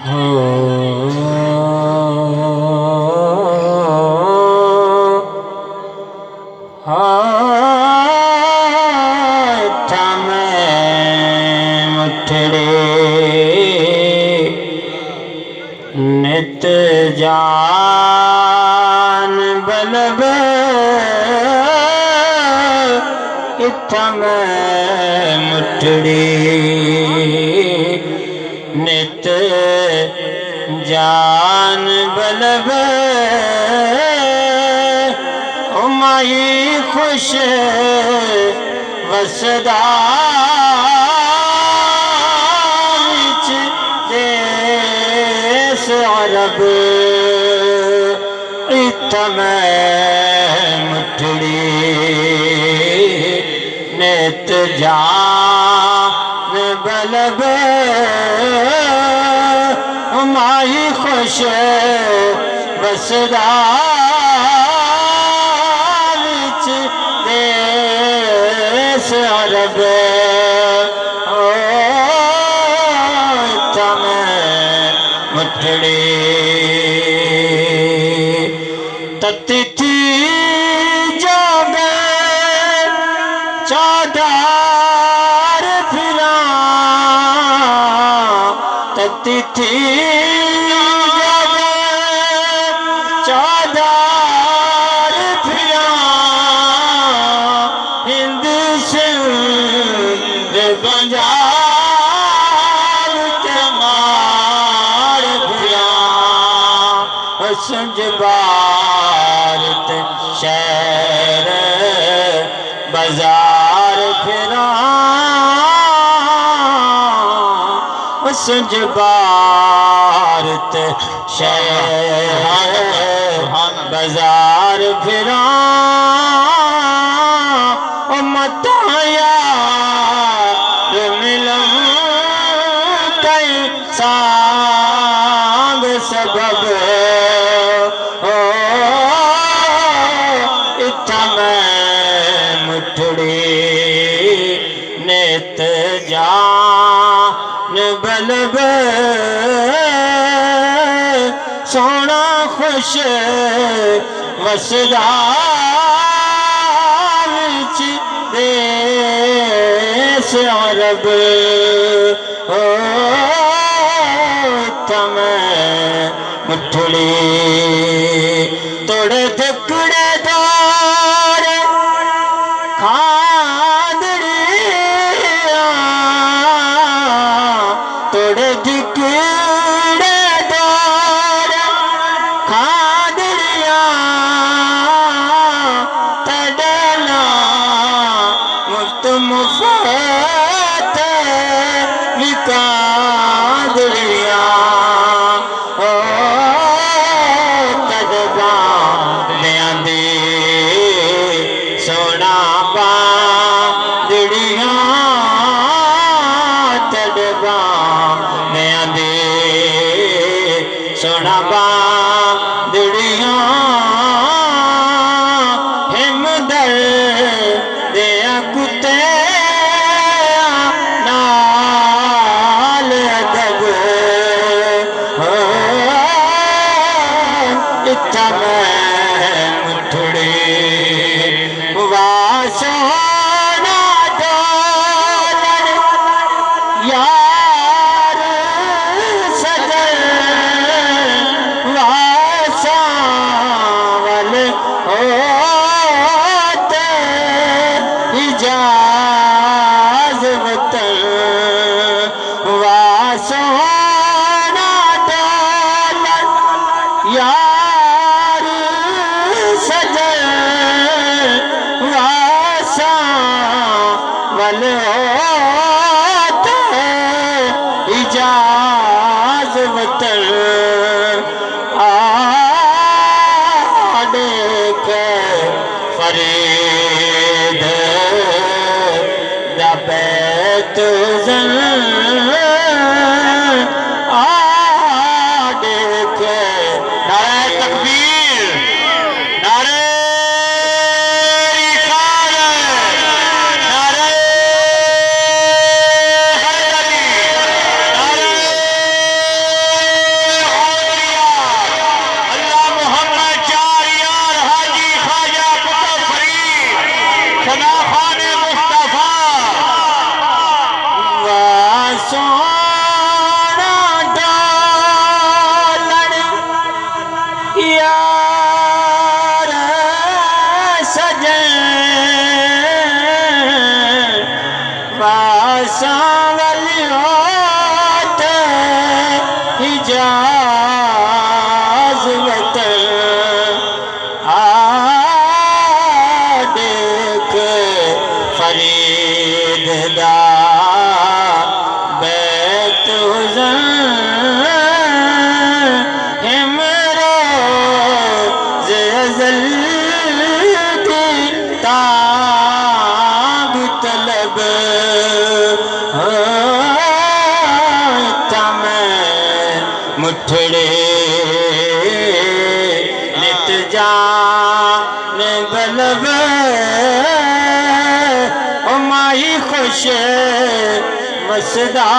हो हाथ में मुठड़ी नित जान बलब इत में मुठड़ी नित जान बलब उमाई खुश वसदा विच देस अरब इत में मुठड़ी नित जान बलब उमाई खुश वसदा अरब मुठड़ी ततिथि जागे चादार फिरा ततिथि जागे चादार फिरा हिंद पंजाब के मार फिरा संज भारत शहर बाजार फिरा संज भारत शहर बाजार फिरा मताया सांग सबब इत में मुठड़ी नित जान बलब सोना खुश वसदा विच देस अरब मुठड़ी तोड़े दुकड़े दौर खादड़िया तोड़े दुकड़े दौर खादड़िया तड़ना मुफ्त मुफत विकादड़िया सोना बांदड़िया तड़बा नया दे सोना बांदड़िया हिमदर दिया कुत्ते नाल अदब इत में मुठड़ी सोना डोलन यार सजन वासावल होते इजाज वतन वासोना डोलन यार सजन वल होते इजाज वतन आड़े के फरीद दबैत जन आड़े के नारे तकबीर नारे मुठड़े नित जान गलब ओ माही खुश मसदा